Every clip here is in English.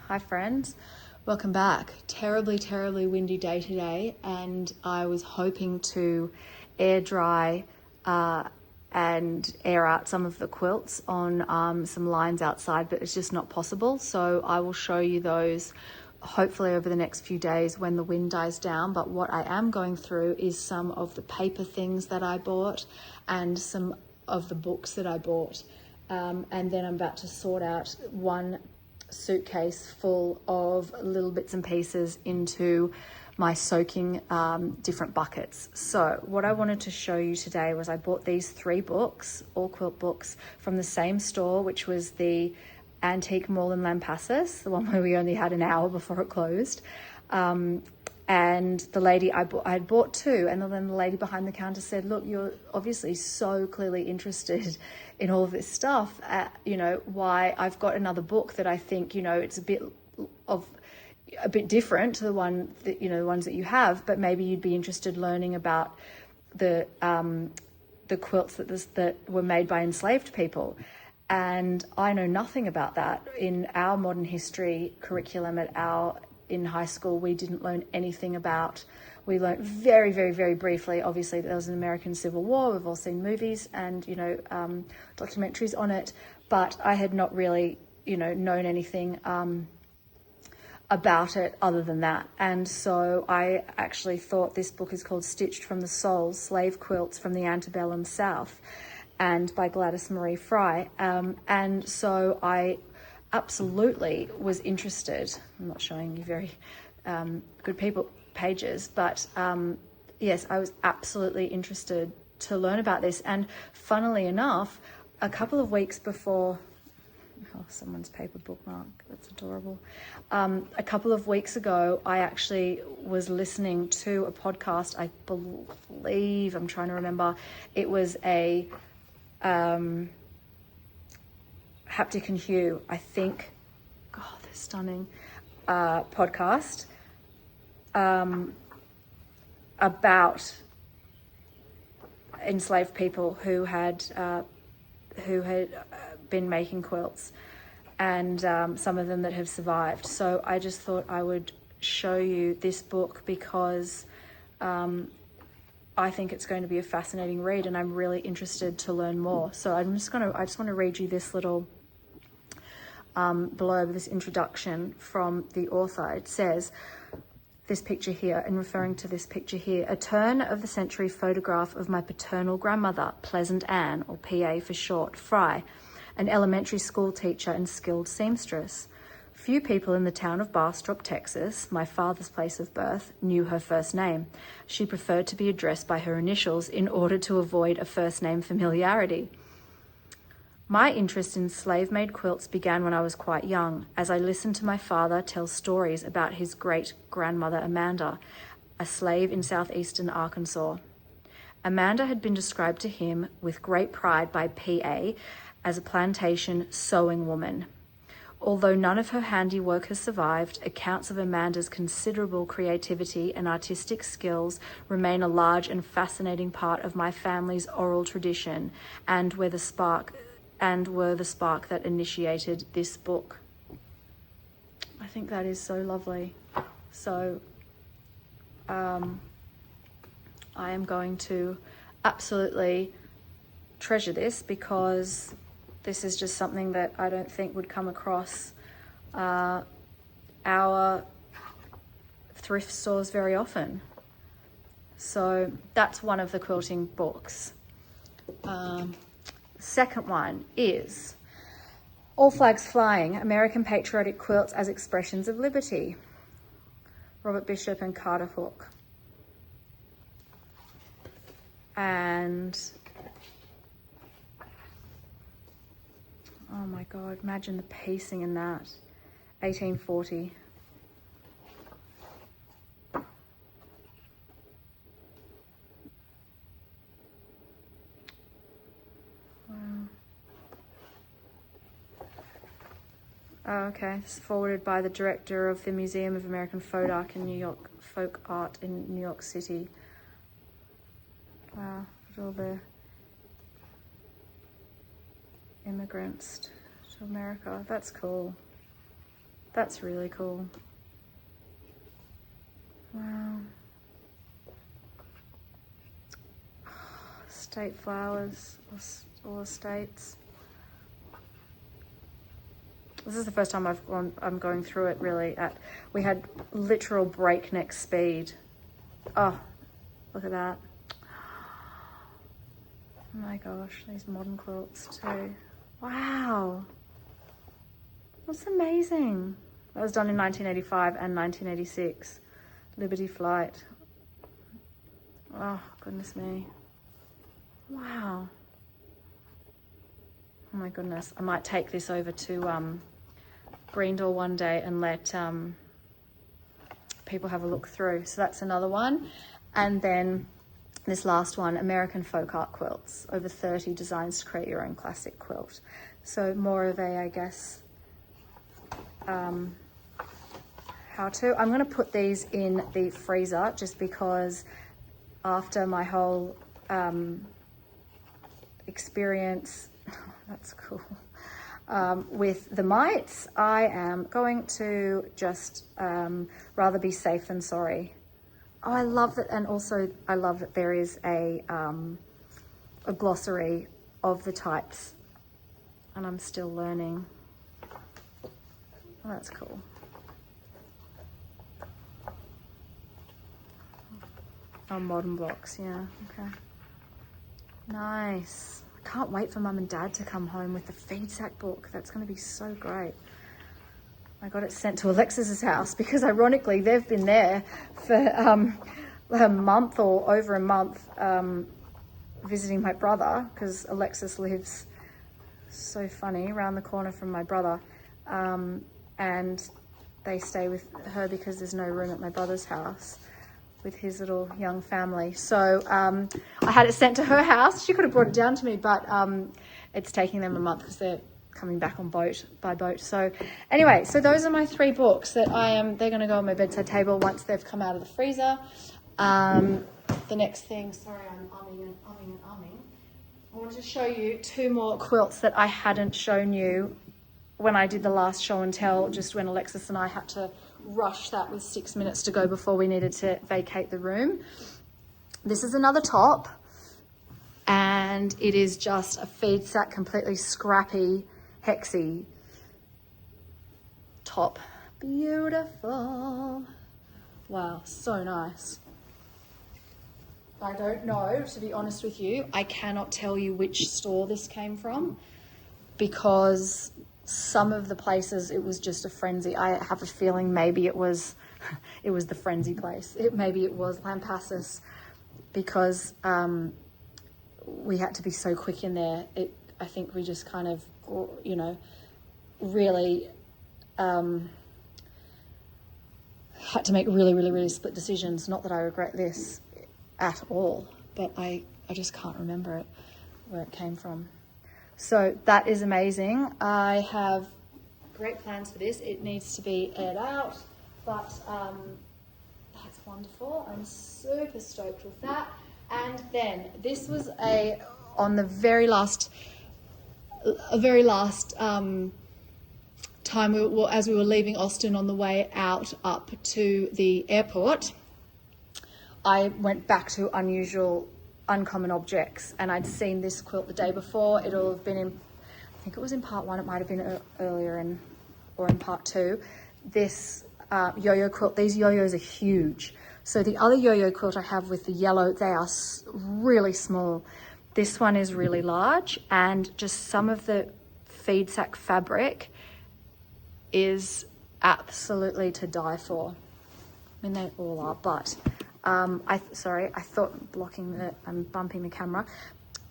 Hi friends, welcome back. Terribly windy day today, and I was hoping to air dry and air out some of the quilts on some lines outside, but it's just not possible. So I will show you those hopefully over the next few days when the wind dies down. But what I am going through is some of the paper things that I bought and some of the books that I bought. And then I'm about to sort out one suitcase full of little bits and pieces into my soaking different buckets. So what I wanted to show you today was I bought these 3 books, all quilt books, from the same store, which was the Antique Mall in Lampasas, the one where we only had an hour before it closed. And the lady I had bought 2, and then the lady behind the counter said, "Look, you're obviously so clearly interested in all of this stuff. Why I've got another book that I think, it's a bit different to the one that, the ones that you have, but maybe you'd be interested learning about the quilts that were made by enslaved people." And I know nothing about that. In our modern history curriculum in high school, we didn't learn anything about. We learned very, very, very briefly, obviously, that there was an American Civil War. We've all seen movies and, documentaries on it, but I had not really, known anything about it other than that. And so I actually thought this book is called Stitched from the Soul, Slave Quilts from the Antebellum South, and by Gladys Marie Fry. And so I absolutely was interested. I'm not showing you very good pages, but yes, I was absolutely interested to learn about this. And funnily enough, a couple of weeks before, someone's paper bookmark, that's adorable. A couple of weeks ago, I actually was listening to a podcast. I believe, I'm trying to remember, it was a Haptic and Hue, I think. God, they're stunning. Podcast about enslaved people who had been making quilts, and some of them that have survived. So I just thought I would show you this book because I think it's going to be a fascinating read, and I'm really interested to learn more. So I just want to read you this little blurb, this introduction from the author. It says, this picture here, and referring to this picture here, a turn of the century photograph of my paternal grandmother, Pleasant Anne, or PA for short, Fry, an elementary school teacher and skilled seamstress. Few people in the town of Bastrop, Texas, my father's place of birth, knew her first name. She preferred to be addressed by her initials in order to avoid a first name familiarity. My interest in slave-made quilts began when I was quite young, as I listened to my father tell stories about his great-grandmother Amanda, a slave in southeastern Arkansas. Amanda had been described to him with great pride by PA as a plantation sewing woman. Although none of her handiwork has survived, accounts of Amanda's considerable creativity and artistic skills remain a large and fascinating part of my family's oral tradition, and were the spark that initiated this book. I think that is so lovely. So I am going to absolutely treasure this, because this is just something that I don't think would come across our thrift stores very often. So that's one of the quilting books. Second one is All Flags Flying, American Patriotic Quilts as Expressions of Liberty, Robert Bishop and Carter Hook. And oh my God, imagine the piecing in that. 1840. Oh, okay. This is forwarded by the director of the Museum of American Folk Art in New York City. Wow, look at all the immigrants to America. That's cool. That's really cool. Wow. State flowers, all estates. This is the first time I'm going through it really. We had literal breakneck speed. Oh, look at that. Oh my gosh, these modern quilts too. Wow. That's amazing. That was done in 1985 and 1986. Liberty Flight. Oh, goodness me. Wow. Oh my goodness. I might take this over to Green one day and let people have a look through. So that's another one. And then this last one, American Folk Art Quilts. Over 30 designs to create your own classic quilt. So more of a, I guess, how to. I'm going to put these in the freezer just because after my whole experience, that's cool, with the mites, I am going to just rather be safe than sorry. Oh, I love that. And also I love that there is a glossary of the types, and I'm still learning. Oh, that's cool. Oh, modern blocks, yeah, okay. Nice. I can't wait for Mum and Dad to come home with the feed sack book. That's going to be so great. I got it sent to Alexis's house because ironically they've been there for a month or over a month visiting my brother, because Alexis lives, so funny, around the corner from my brother, and they stay with her because there's no room at my brother's house with his little young family. So I had it sent to her house. She could have brought it down to me, but it's taking them a month because they're coming back on by boat. So anyway, so those are my 3 books that they're going to go on my bedside table once they've come out of the freezer. The next thing, sorry, I'm umming and umming. I want to show you 2 more quilts that I hadn't shown you when I did the last show and tell, just when Alexis and I had to rush that with 6 minutes to go before we needed to vacate the room. This is another top, and it is just a feed sack, completely scrappy, hexy top. Beautiful. Wow, so nice. I don't know, to be honest with you. I cannot tell you which store this came from, because some of the places it was just a frenzy. I have a feeling maybe it was the frenzy place. Maybe it was Lampassus, because we had to be so quick in there. I think we just kind of, really had to make really split decisions. Not that I regret this at all, but I just can't remember where it came from. So that is amazing. I have great plans for this. It needs to be aired out, but that's wonderful. I'm super stoked with that. And then this was on the very last time as we were leaving Austin on the way out up to the airport, I went back to uncommon objects, and I'd seen this quilt the day before. It'll have been I think it was in part 1, it might have been earlier or in part 2. This yo-yo quilt, these yo-yos are huge. So the other yo-yo quilt I have with the yellow, they are really small. This one is really large, and just some of the feed sack fabric is absolutely to die for. I mean, they all are, but I thought I'm bumping the camera.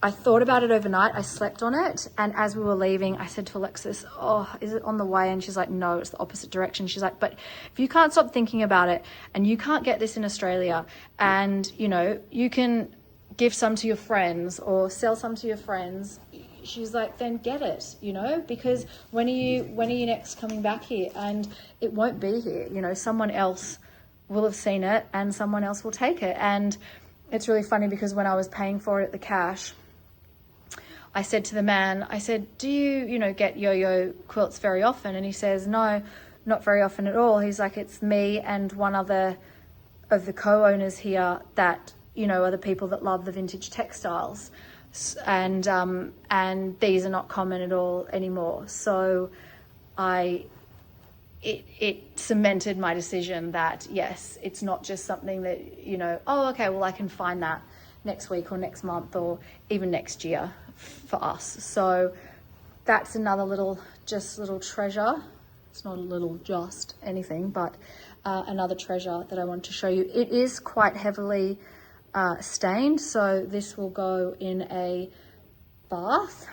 I thought about it overnight. I slept on it, and as we were leaving, I said to Alexis, "Oh, is it on the way?" And she's like, "No, it's the opposite direction." She's like, "But if you can't stop thinking about it, and you can't get this in Australia, and you can give some to your friends or sell some to your friends," she's like, "then get it, because when are you next coming back here? And it won't be here. Someone else will have seen it, and someone else will take it." And it's really funny because when I was paying for it at the cash, I said to the man, I said, "Do you, get yo-yo quilts very often?" And he says, "No, not very often at all. He's like, it's me and one other of the co-owners here that, you know, are the people that love the vintage textiles. And these are not common at all anymore. So it cemented my decision that, yes, it's not just something that, you know, oh, okay, well, I can find that next week or next month or even next year for us. So that's another little treasure. It's not a little just anything, but another treasure that I want to show you. It is quite heavily stained, so this will go in a bath.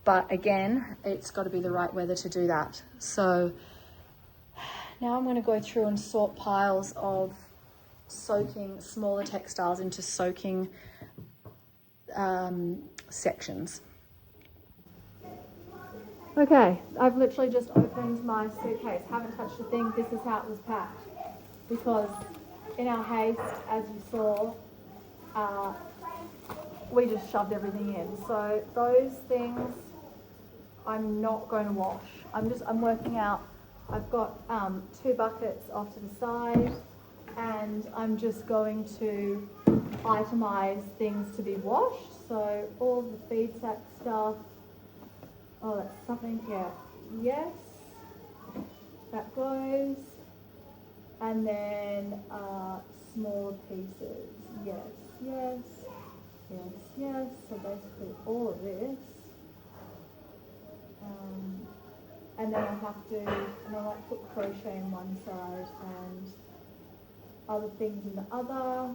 But again, it's got to be the right weather to do that. So now I'm going to go through and sort piles of soaking smaller textiles into soaking sections. Okay, I've literally just opened my suitcase. Haven't touched a thing. This is how it was packed. Because in our haste, as you saw, we just shoved everything in. So those things I'm not going to wash. I'm working out. I've got 2 buckets off to the side, and I'm just going to itemize things to be washed. So all the feed sack stuff. Oh, that's something, yeah. Yes, that goes. And then smaller pieces. Yes, yes, yes, yes. So basically all of this. And then I have to, and I like put crochet in one side and other things in the other.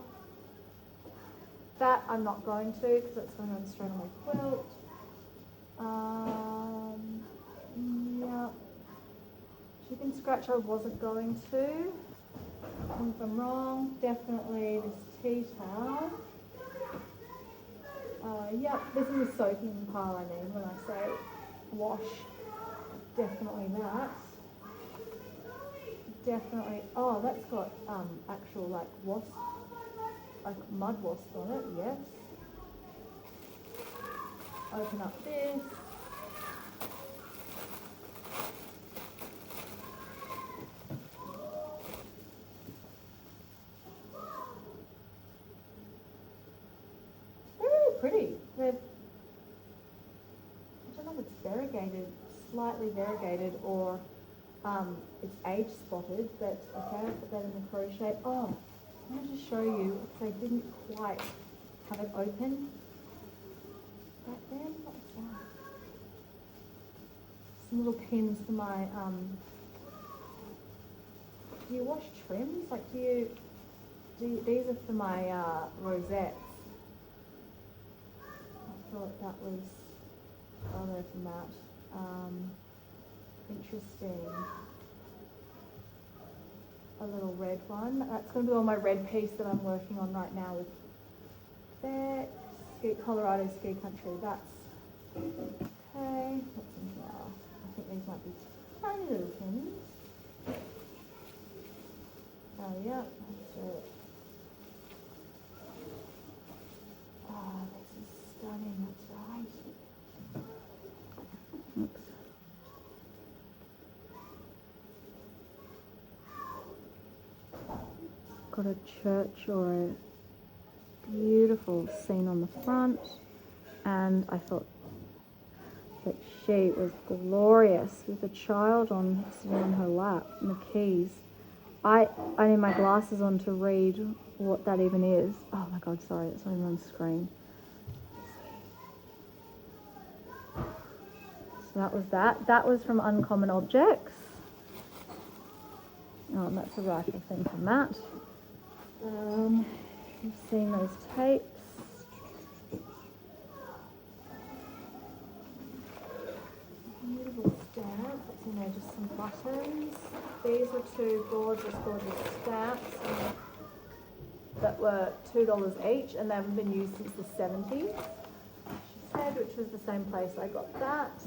That I'm not going to because it's going to go straight on my quilt. Yeah. Chicken scratch I wasn't going to. If I'm wrong, definitely this tea towel. Yep, this is a soaking pile I need when I say wash. Definitely that. Definitely. Oh, that's got actual like wasp, like mud wasp on it. Yes. Open up this. Very pretty. They're, I don't know if it's variegated, slightly variegated, or it's age spotted, but okay, I'll put that in the crochet. Oh, I want to show you, because I didn't quite have it open. Right there, what's that? Some little pins for my, do you wash trims? Like do you, these are for my rosettes. I thought that was, oh, they're from that. Interesting. A little red one. That's going to be on my red piece that I'm working on right now with there. Colorado Ski Country. That's okay. What's in here? I think these might be tiny little pins. Oh yeah, that's it. Oh, this is stunning. That's right. Oops. Got a church or a beautiful scene on the front, and I thought that she was glorious with a child sitting on her lap and the keys. I need my glasses on to read what that even is. Oh my god, sorry, it's not even on screen. So that was that. That was from Uncommon Objects. Oh, and that's a rifle thing from Matt. You've seen those tapes. Beautiful stamp. What's in there? Just some buttons. These were 2 gorgeous, gorgeous stamps that were $2 each, and they haven't been used since the 70s. She said, which was the same place I got that.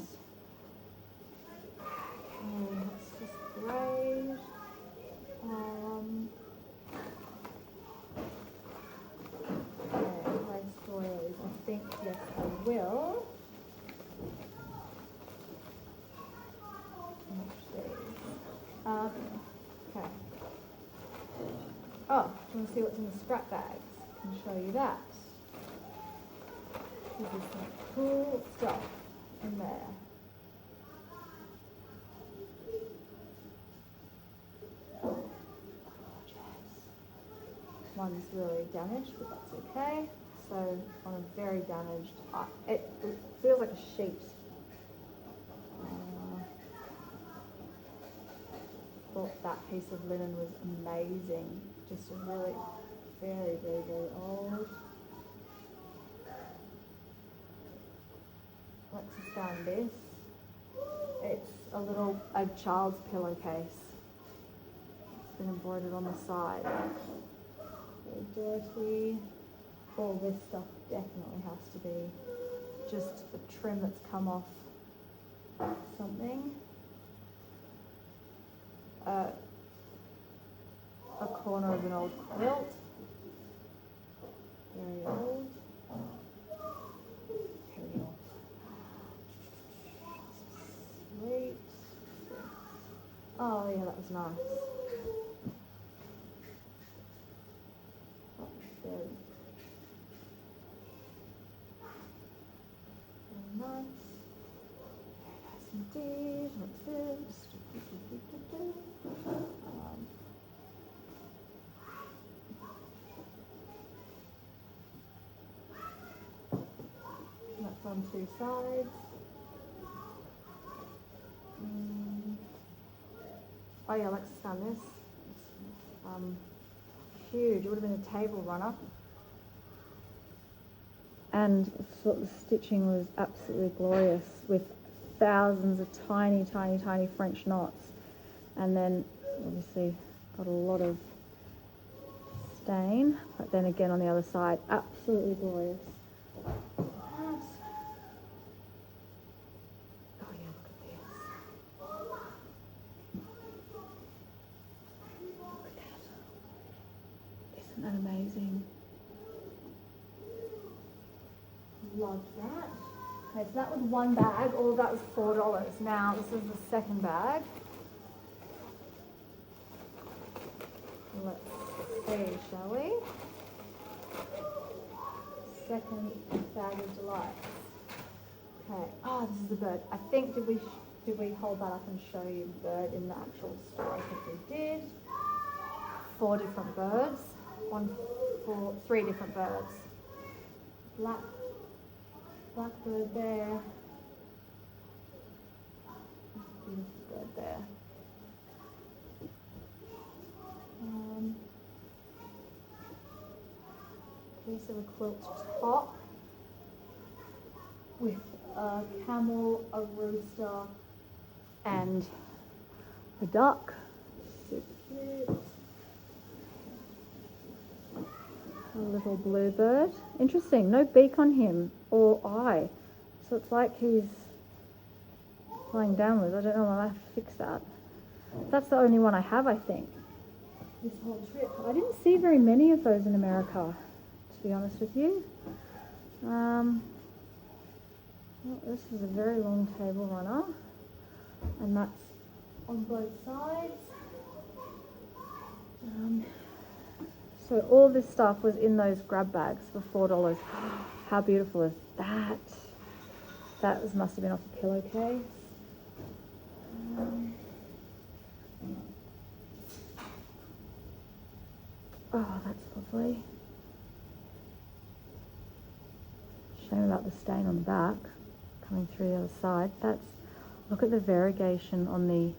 And that's just great. I think, yes, I will. Oh, you want to see what's in the scrap bags? I can show you that. This is some cool stuff in there. One's really damaged, but that's okay. So on a very damaged, it feels like a sheet. Thought that piece of linen was amazing. Just a really very, very, very old. Alexis found this. It's a child's pillowcase. It's been embroidered on the side. Very dirty. All this stuff definitely has to be just a trim that's come off something. A corner of an old quilt. Very old. Very old. Sweet. Oh yeah, that was nice. Oh, very nice. Very nice indeed. What's this? That's on two sides. Oh yeah, Alexis found this. It's huge. It would have been a table runner. And I thought the stitching was absolutely glorious with thousands of tiny, tiny, tiny French knots. And then obviously got a lot of stain, but then again on the other side, absolutely glorious. Oh yeah, look at this. Look at that. Isn't that amazing? Loved that. Okay, so that was one bag. All of that was $4. Now this is the second bag. Let's see, shall we? Second bag of delights. Okay. Oh, this is the bird. I think did we hold that up and show you the bird in the actual store? I think we did. 4 different birds. Three different birds. Blackbird there. Beautiful bird there. Piece of a quilt top with a camel, a rooster, and a duck. Super cute. A little bluebird. Interesting, no beak on him or eye. So it's like he's flying downwards. I don't know, I'll have to fix that. That's the only one I have, I think, this whole trip. I didn't see very many of those in America, to be honest with you. Well, this is a very long table runner, and that's on both sides. So all this stuff was in those grab bags for $4. How beautiful is that? That must have been off the pillowcase. Oh, that's lovely. Shame about the stain on the back coming through the other side. Look at the variegation on the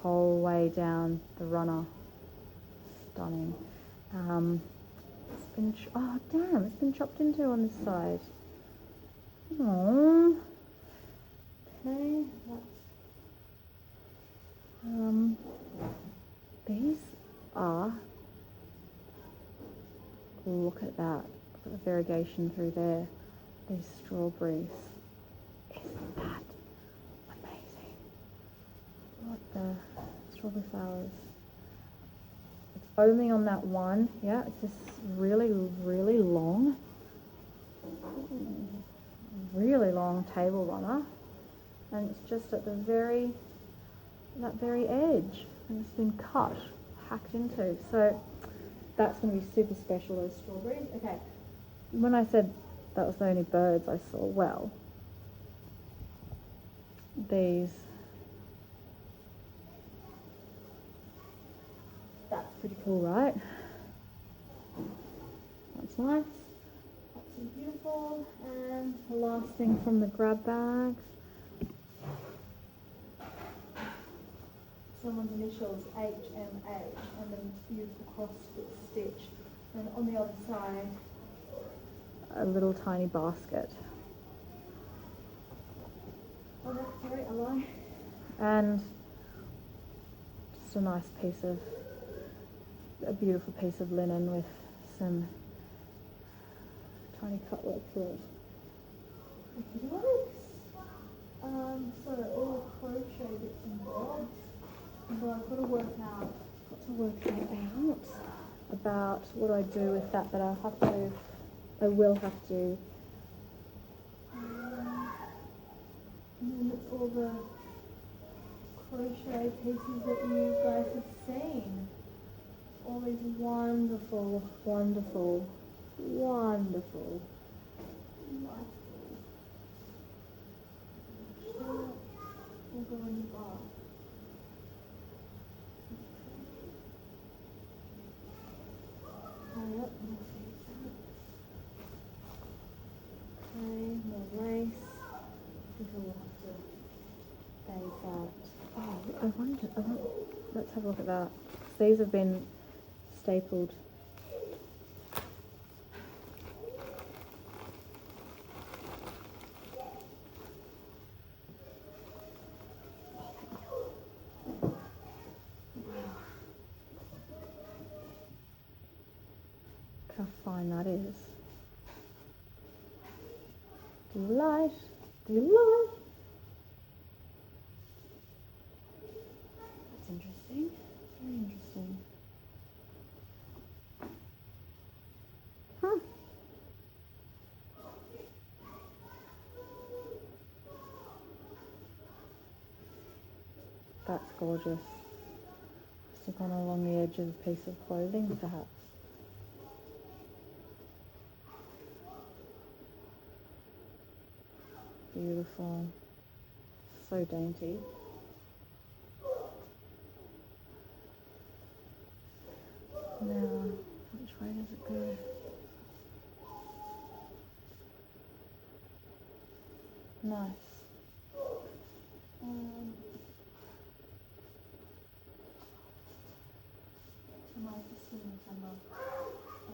whole way down the runner. Stunning. Oh damn, it's been chopped into on this side. Oh. Okay, these are, look at that. Look at the variegation through there. These strawberries. Isn't that amazing? What the strawberry flowers. It's only on that one. Yeah, it's this really, really long table runner. And it's just at that very edge. And it's been cut. packed into. So that's going to be super special, those strawberries. Okay, when I said that was the only birds I saw, well, these, that's pretty cool, right? That's nice. That's beautiful. And the last thing from the grab bags. Someone's initials HMH and then beautiful cross stitch. And on the other side, a little tiny basket. Oh, no, sorry, a lie. And just a nice piece of, a beautiful piece of linen with some tiny cutwork through it. So all crochet bits and bobs. So I've got to work out about what I do with that, but I will have to. And then it's all the crochet pieces that you guys have seen. All these wonderful, wonderful, wonderful. Will go in the bar. Yep, okay, more lace. I think I will have to base that. Oh, I wonder, let's have a look at that. These have been stapled. How fine that is. Delight, delight. That's interesting, very interesting. Huh. That's gorgeous. Stick on along the edge of a piece of clothing, perhaps. Beautiful, so dainty. Now, which way does it go? Nice. I might just swing the camera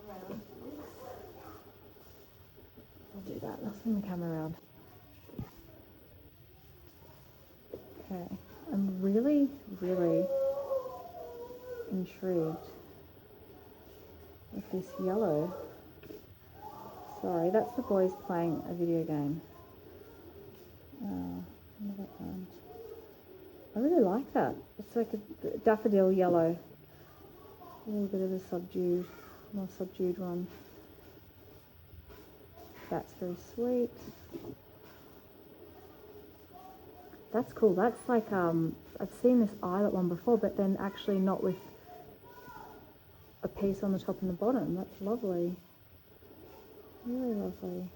around this. I'll do that. I'll swing the camera around. Okay, I'm really, really intrigued with this yellow. Sorry, that's the boys playing a video game. In the background. I really like that. It's like a daffodil yellow. A little bit of a more subdued one. That's very sweet. That's cool. That's like, I've seen this eyelet one before, but then actually not with a piece on the top and the bottom. That's lovely. Really lovely.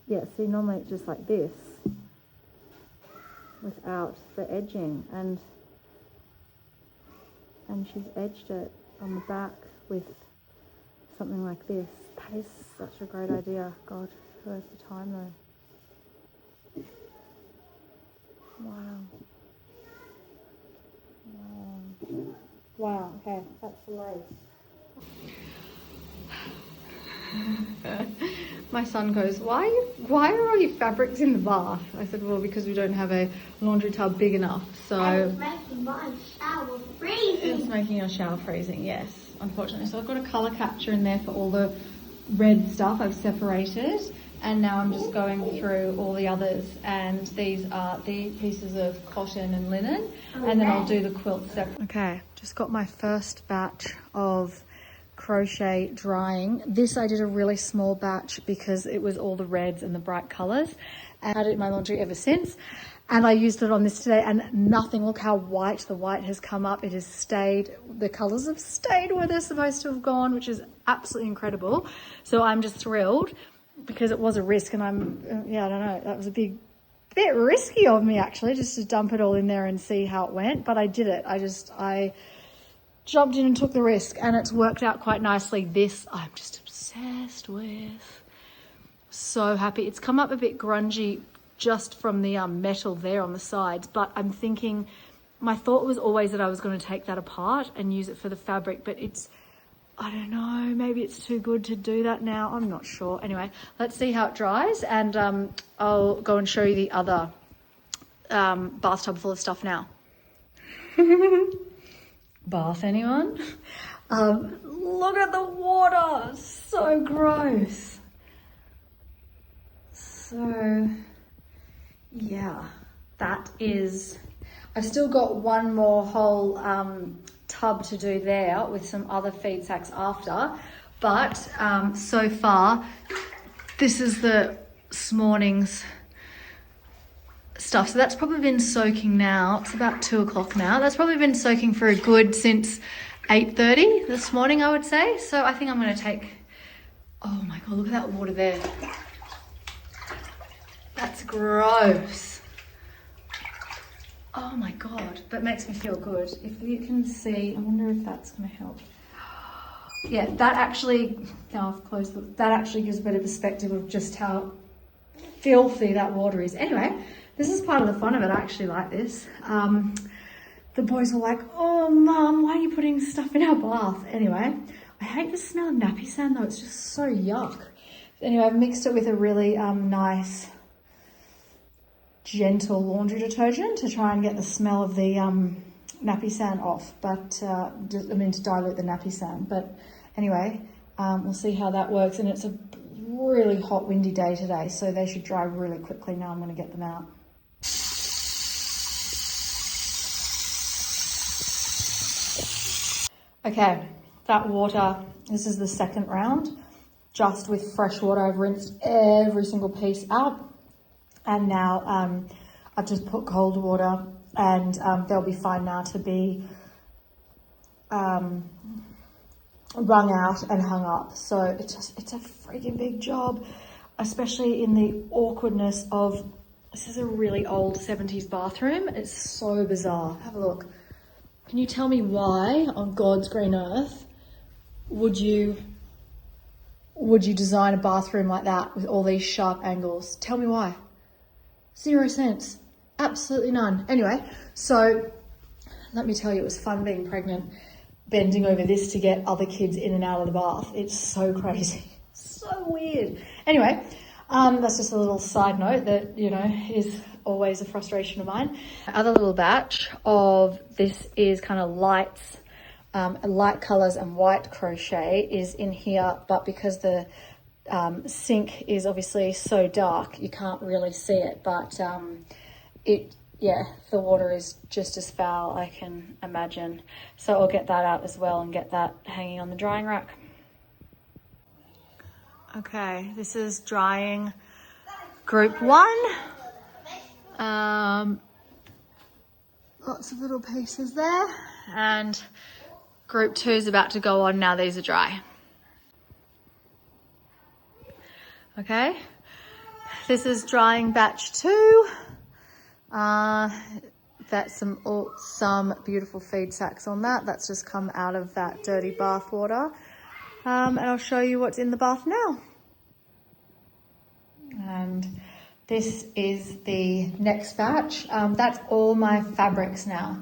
Yeah, see, normally it's just like this without the edging, and she's edged it on the back with something like this. That is such a great idea. God, who has the time though? Wow. Wow. Wow, okay, that's the lace. My son goes, why are all your fabrics in the bath? I said, well, because we don't have a laundry tub big enough. So it's making my shower freezing. It's making your shower freezing, yes, unfortunately. So I've got a colour catcher in there for all the red stuff I've separated. And now I'm just going through all the others, and these are the pieces of cotton and linen, and then I'll do the quilt separate. Okay, just got my first batch of crochet drying. This I did a really small batch because it was all the reds and the bright colours, and I had it in my laundry ever since. And I used it on this today and nothing. Look how white the white has come up. It has stayed, the colors have stayed where they're supposed to have gone, which is absolutely incredible. So I'm just thrilled because it was a risk, and yeah, I don't know, that was a bit risky of me actually, just to dump it all in there and see how it went. But I did it. I jumped in and took the risk, and it's worked out quite nicely. This I'm just obsessed with. So happy. It's come up a bit grungy just from the metal there on the sides, but I'm thinking, my thought was always that I was going to take that apart and use it for the fabric, but I don't know, maybe it's too good to do that now. I'm not sure. Anyway, let's see how it dries, and I'll go and show you the other bathtub full of stuff now. Bath, anyone? Look at the water, so gross. So yeah, that is, I've still got one more whole tub to do there with some other feed sacks after, but so far this is this morning's stuff. So that's probably been soaking now. It's about 2 o'clock now. That's probably been soaking for a good since 8:30 this morning, I would say. So I think I'm going to take, oh my God, look at that water there. That's gross. Oh my God, that makes me feel good. If you can see, I wonder if that's going to help. Yeah, that actually, now I've closed, that actually gives a better perspective of just how filthy that water is. Anyway, this is part of the fun of it. I actually like this. The boys were like, oh Mum, why are you putting stuff in our bath? Anyway, I hate the smell of nappy sand though. It's just so yuck. Anyway, I've mixed it with a really nice, gentle laundry detergent to try and get the smell of the nappy sand off, but to dilute the nappy sand. But anyway, we'll see how that works. And it's a really hot, windy day today, so they should dry really quickly. Now I'm going to get them out. Okay, that water, this is the second round, just with fresh water. I've rinsed every single piece out. And now I've just put cold water, and they'll be fine now to be wrung out and hung up. So it's a freaking big job, especially in the awkwardness of, this is a really old 70s bathroom. It's so bizarre. Have a look. Can you tell me why on God's green earth would you design a bathroom like that with all these sharp angles? Tell me why. 0 cents. Absolutely none. Anyway, so let me tell you, it was fun being pregnant, bending over this to get other kids in and out of the bath. It's so crazy. So weird. Anyway, that's just a little side note that, you know, is always a frustration of mine. Other little batch of this is kind of lights, light colors and white crochet is in here, but because the sink is obviously so dark, you can't really see it, but the water is just as foul, I can imagine. So I'll get that out as well and get that hanging on the drying rack. Okay, this is drying group 1. Lots of little pieces there, and group 2 is about to go on now. These are dry. Okay, this is drying batch 2. That's some beautiful feed sacks on that. That's just come out of that dirty bath water. And I'll show you what's in the bath now. And this is the next batch. That's all my fabrics now.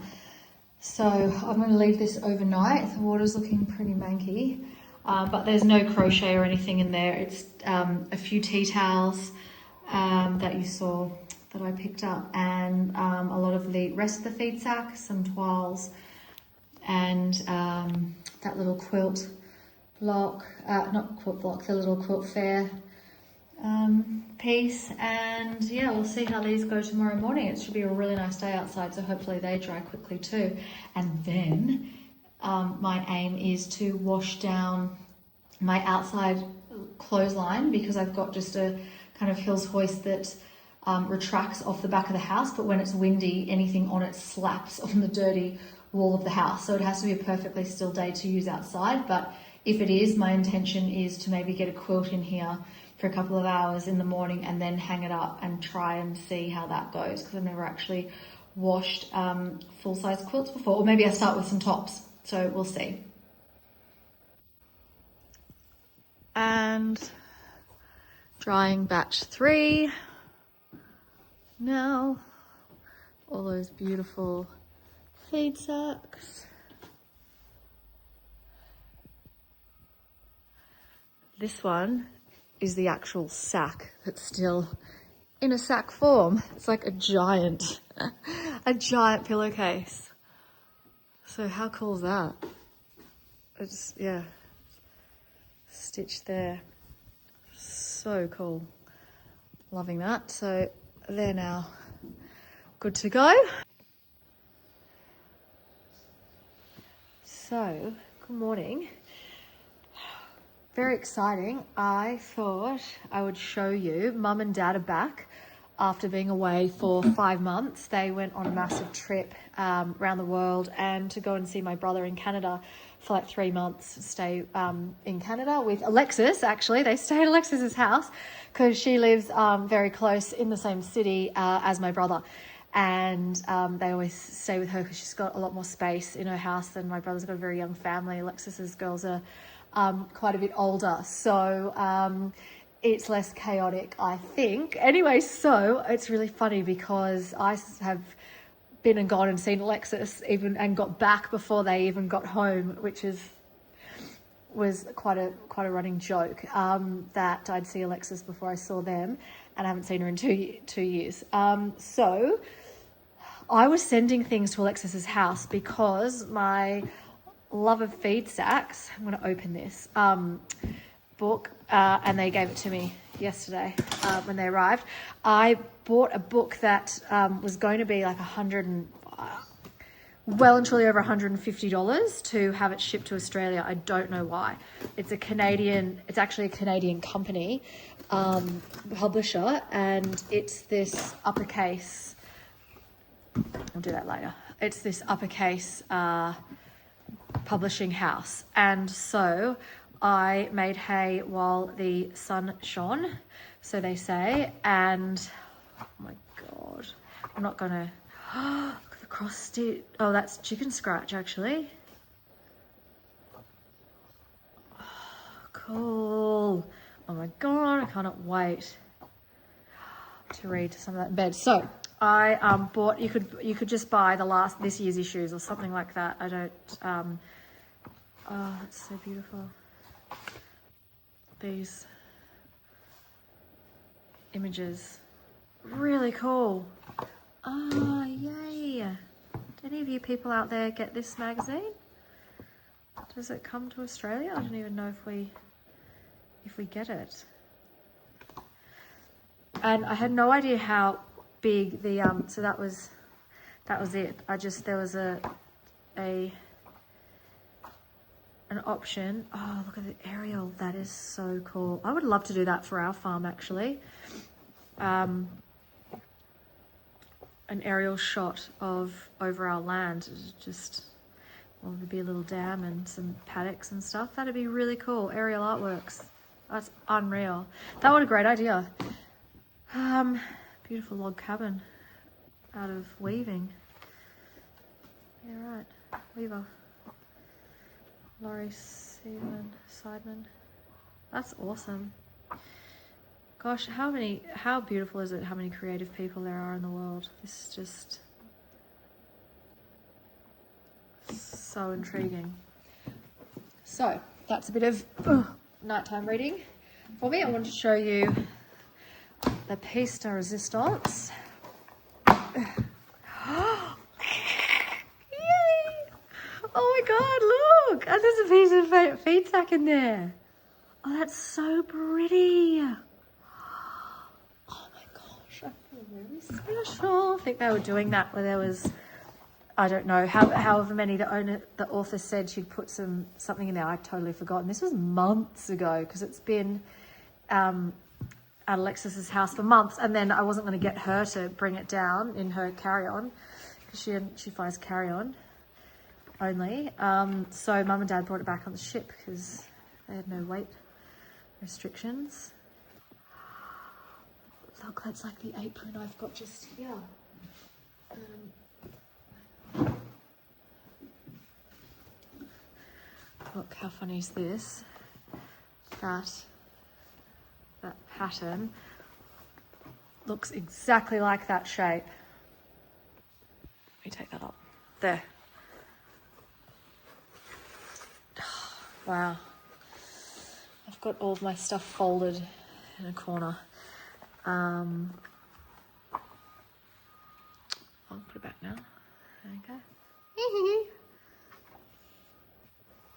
So I'm going to leave this overnight. The water's looking pretty manky. But there's no crochet or anything in there. It's a few tea towels that you saw that I picked up, and a lot of the rest of the feed sack, some toiles, and that little quilt block, not quilt block, the little quilt fair piece. And yeah, we'll see how these go tomorrow morning. It should be a really nice day outside, so hopefully they dry quickly too. And then my aim is to wash down my outside clothesline, because I've got just a kind of Hills hoist that retracts off the back of the house, but when it's windy, anything on it slaps on the dirty wall of the house. So it has to be a perfectly still day to use outside. But if it is, my intention is to maybe get a quilt in here for a couple of hours in the morning and then hang it up and try and see how that goes, because I've never actually washed full-size quilts before. Or maybe I start with some tops, so we'll see. And drying batch 3 now. All those beautiful feed sacks. This one is the actual sack that's still in a sack form. It's like a giant pillowcase. So how cool is that? It's, yeah, stitched there. So cool. Loving that. So they're now good to go. So, good morning. Very exciting. I thought I would show you. Mum and Dad are back after being away for 5 months. They went on a massive trip around the world and to go and see my brother in Canada for like 3 months, stay in Canada with Alexis. Actually, they stay at Alexis's house because she lives very close in the same city as my brother. And they always stay with her because she's got a lot more space in her house than my brother's got a very young family. Alexis's girls are quite a bit older, so it's less chaotic, I think. Anyway, so it's really funny because I have been and gone and seen Alexis and got back before they even got home, which was quite a running joke, that I'd see Alexis before I saw them, and I haven't seen her in two years. So I was sending things to Alexis's house because my love of feed sacks, I'm going to open this book, and they gave it to me yesterday when they arrived. I bought a book that was going to be like well and truly over $150 to have it shipped to Australia. I don't know why. It's actually a Canadian company, publisher, and it's this uppercase, I'll do that later. It's this uppercase publishing house. And so I made hay while the sun shone, so they say, and oh my God, I'm not gonna, look at the cross stitch. Oh, that's chicken scratch actually. Oh, cool. Oh my God, I cannot wait to read some of that in bed. So I bought, you could just buy this year's issues or something like that. I don't, oh, it's so beautiful. These images, really cool. Oh, yay. Do any of you people out there get this magazine? Does it come to Australia? I don't even know if we get it. And I had no idea how big the so that was it. There was an option. Oh, look at the aerial. That is so cool. I would love to do that for our farm actually. An aerial shot of over our land. There'd be a little dam and some paddocks and stuff. That'd be really cool. Aerial artworks. That's unreal. That was a great idea. Beautiful log cabin out of weaving. Yeah, right. Weaver. Laurie Seidman. That's awesome. Gosh, how beautiful is it? How many creative people there are in the world. This is just so intriguing. So that's a bit of nighttime reading for me. I want to show you the pièce de résistance. Yay! Oh my God, look! And there's a piece of feed sack in there. Oh, that's so pretty. Oh my gosh, I feel really special. I think they were doing that where there was, I don't know, however many the author said she'd put something in there. I'd totally forgotten. This was months ago because it's been at Alexis's house for months, and then I wasn't going to get her to bring it down in her carry-on because she flies carry-on only. So Mum and Dad brought it back on the ship because they had no weight restrictions. Look, that's like the apron I've got just here. Look, how funny is this? That pattern looks exactly like that shape. Let me take that up. There. Wow. I've got all of my stuff folded in a corner. I'll put it back now. Okay.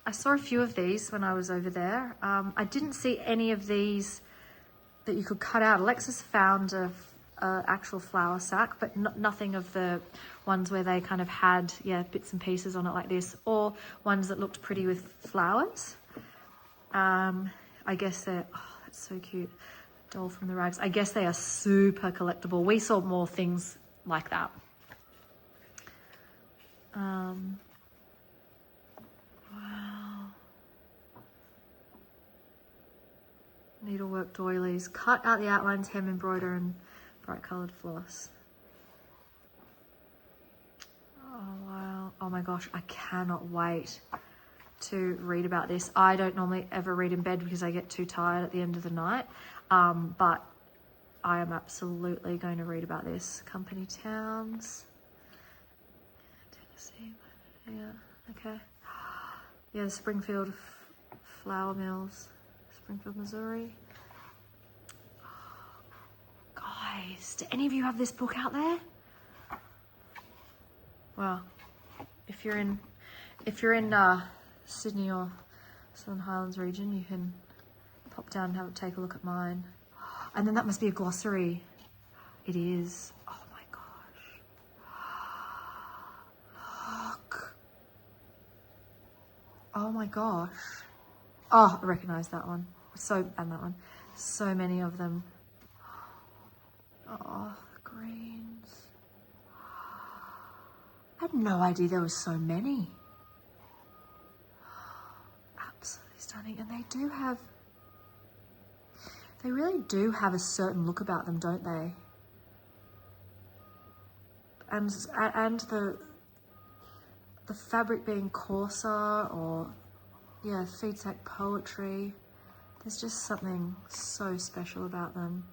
I saw a few of these when I was over there. I didn't see any of these that you could cut out. Alexis found a actual flour sack, but nothing of the ones where they kind of had, bits and pieces on it like this, or ones that looked pretty with flowers. I guess they're, oh, that's so cute. Doll from the rags. I guess they are super collectible. We saw more things like that. Wow. Needlework doilies. Cut out the outlines, hem embroider, and bright coloured floss. Oh, wow. Oh my gosh, I cannot wait to read about this. I don't normally ever read in bed because I get too tired at the end of the night. But I am absolutely going to read about this. Company towns. Tennessee. Yeah, okay. Yeah, the Springfield Flour Mills. Springfield, Missouri. Guys, do any of you have this book out there? Well, if you're in Sydney or Southern Highlands region, you can pop down and take a look at mine. And then that must be a glossary. It is. Oh my gosh. Look. Oh my gosh. Oh, I recognise that one. And that one. So many of them. Oh, the greens. I had no idea there was so many. Absolutely stunning. And they really do have a certain look about them, don't they? And the fabric being coarser, or feeds like poetry. There's just something so special about them.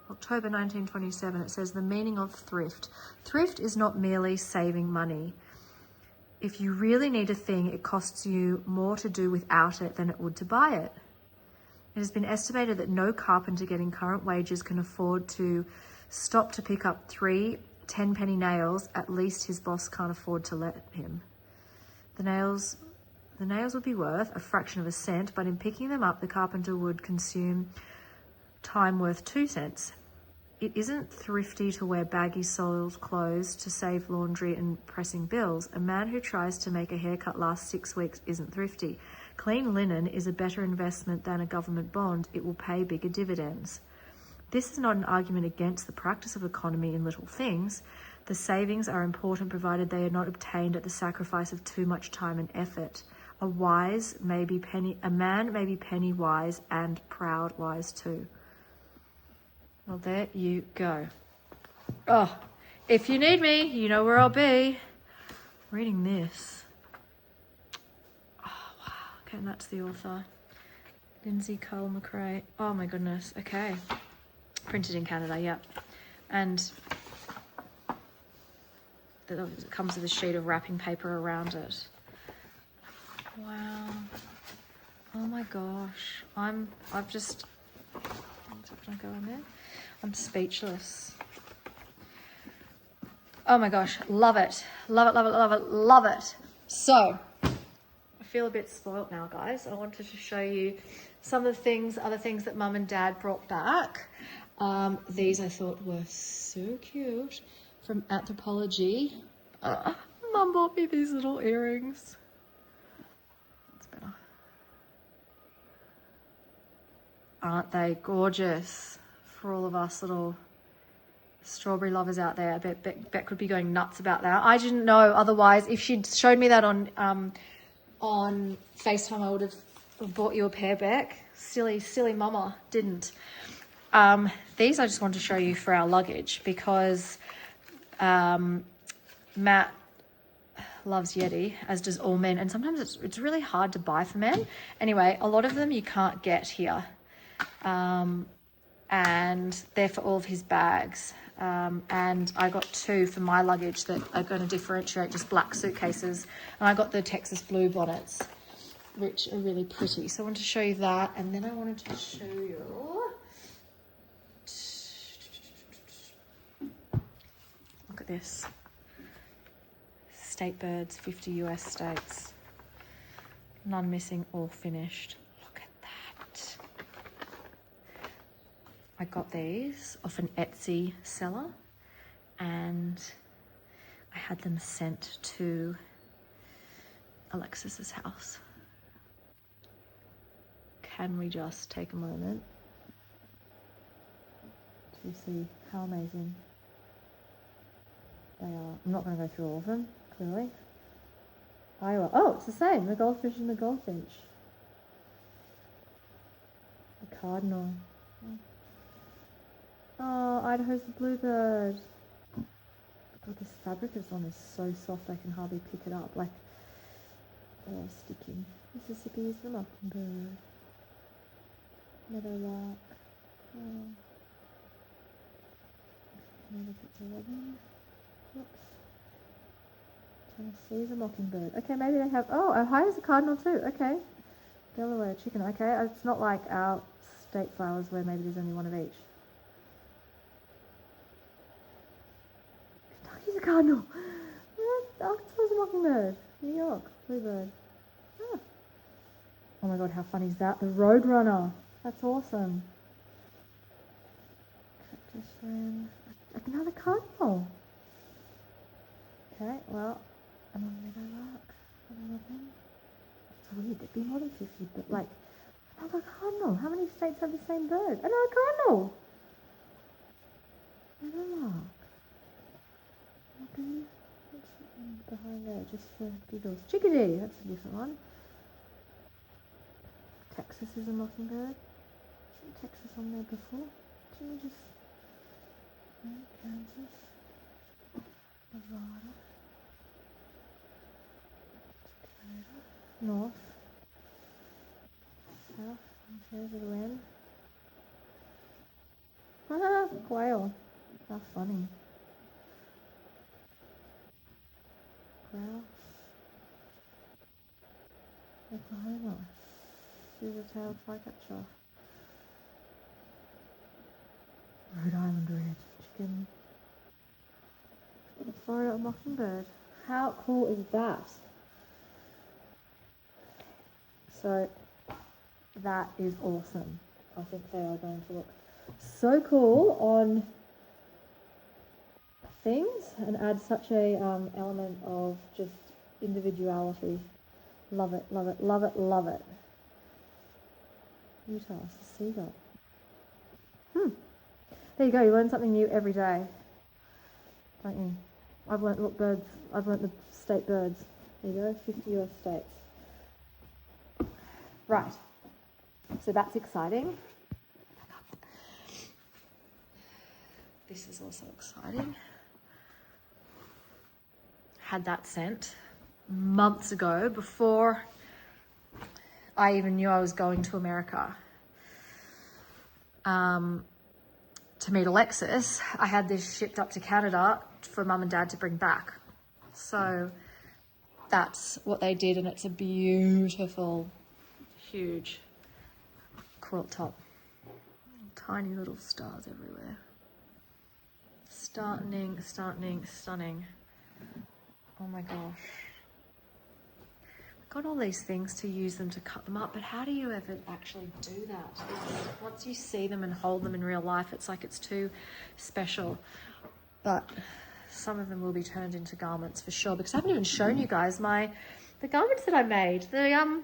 October 1927, it says the meaning of thrift. Thrift is not merely saving money. If you really need a thing, it costs you more to do without it than it would to buy it. It has been estimated that no carpenter getting current wages can afford to stop to pick up 3 10-penny nails. At least his boss can't afford to let him. The nails would be worth a fraction of a cent, but in picking them up, the carpenter would consume time worth 2 cents. It isn't thrifty to wear baggy-soled clothes to save laundry and pressing bills. A man who tries to make a haircut last 6 weeks isn't thrifty. Clean linen is a better investment than a government bond. It will pay bigger dividends. This is not an argument against the practice of economy in little things. The savings are important provided they are not obtained at the sacrifice of too much time and effort. A man may be penny wise and proud wise too. Well, there you go. Oh, if you need me, you know where I'll be. Reading this. Oh, wow. Okay, and that's the author. Lindsay Cole McRae. Oh my goodness. Okay. Printed in Canada, yep. And it comes with a sheet of wrapping paper around it. Wow. Oh my gosh. I've just, can I go in there? I'm speechless. Oh my gosh. Love it. Love it, love it, love it, love it. So, I feel a bit spoilt now, guys. I wanted to show you some of the things, other things that Mum and Dad brought back. These I thought were so cute from Anthropology. Mum bought me these little earrings. That's better. Aren't they gorgeous for all of us little strawberry lovers out there? I bet Bet could be going nuts about that. I didn't know otherwise. If she'd showed me that on FaceTime, I would have bought you a pair, Beck. Silly mama didn't. These I just wanted to show you for our luggage because Matt loves Yeti, as does all men, and sometimes it's really hard to buy for men. Anyway, a lot of them you can't get here, and they're for all of his bags. And I got 2 for my luggage that are going to differentiate, just black suitcases, and I got the Texas blue bonnets, which are really pretty. So I wanted to show you that, and then I wanted to show you, look at this. State birds, 50 US states. None missing, all finished. Look at that. I got these off an Etsy seller and I had them sent to Alexis's house. Can we just take a moment to see how amazing they are? I'm not going to go through all of them. Clearly. Iowa. Oh, it's the same. The goldfish and the goldfinch. The cardinal. Oh, Idaho's the bluebird. God, this fabric is on is so soft I can hardly pick it up. Like, oh, sticky. Mississippi is the mockingbird. Meadowlark. Oh. Maybe it's 11. Whoops. Tennessee's a mockingbird. Okay, maybe they have... Oh, Ohio's a cardinal too. Okay. Delaware chicken. Okay, it's not like our state flowers where maybe there's only one of each. Kentucky's a cardinal. Arkansas's a mockingbird. New York, bluebird. Ah. Oh my god, how funny is that? The Roadrunner. That's awesome. Cactus wren. Another cardinal. Okay, well... Another meadowlark. Another one. It's weird. There'd be more than 50, but like another cardinal. How many states have the same bird? Another cardinal. Meadowlark. Okay. What's behind there? Just for giggles. Chickadee. That's a different one. Texas is a mockingbird. Isn't Texas on there before? Didn't we just? No, Kansas. Nevada. North, south, there's a wren. Ah, quail. How funny. Grouse. Oklahoma. Silver-tailed flycatcher. Rhode Island red chicken. Florida mockingbird. How cool is that? So that is awesome. I think they are going to look so cool on things and add such a element of just individuality. Love it, love it, love it, love it. Utah, it's a seagull. There you go, you learn something new every day, don't you? I've learnt, look, birds, I've learnt the state birds. There you go, 50 US states. Right, so that's exciting. This is also exciting. Had that sent months ago before I even knew I was going to America. To meet Alexis, I had this shipped up to Canada for Mum and Dad to bring back. So that's what they did, and it's a beautiful, huge quilt top. Tiny little stars everywhere. Stunning, stunning, stunning. Oh my gosh. I've got all these things to use them to cut them up, but how do you ever actually do that? Once you see them and hold them in real life, it's like it's too special. But some of them will be turned into garments for sure, because I haven't even shown you guys the garments that I made. I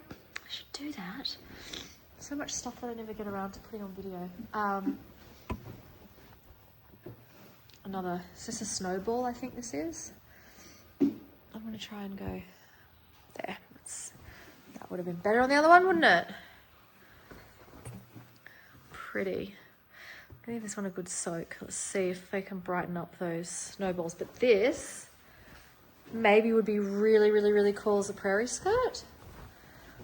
should do that. So much stuff that I never get around to putting on video. Is this a snowball, I think this is? I'm going to try and go there. That would have been better on the other one, wouldn't it? Pretty. I give this one a good soak. Let's see if they can brighten up those snowballs. But this maybe would be really, really, really cool as a prairie skirt.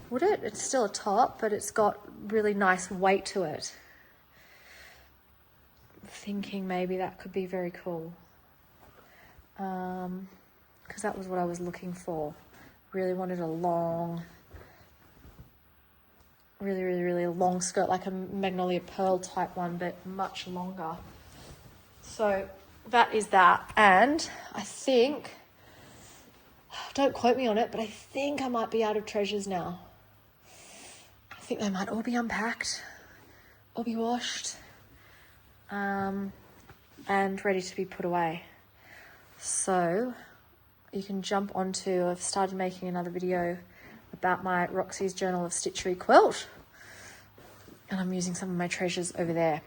Would it? It's still a top, but it's got really nice weight to it. I'm thinking maybe that could be very cool. Because that was what I was looking for. Really wanted a long, really, really, really long skirt, like a Magnolia Pearl type one, but much longer. So that is that. And I think, don't quote me on it, but I think I might be out of treasures now. I think they might all be unpacked, all be washed, and ready to be put away. So you can jump onto, I've started making another video about my Roxy's Journal of Stitchery quilt, and I'm using some of my treasures over there.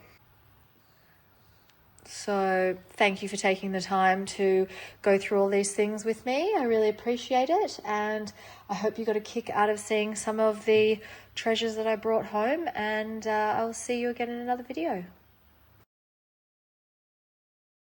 So thank you for taking the time to go through all these things with me. I really appreciate it, and I hope you got a kick out of seeing some of the treasures that I brought home, and I will see you again in another video.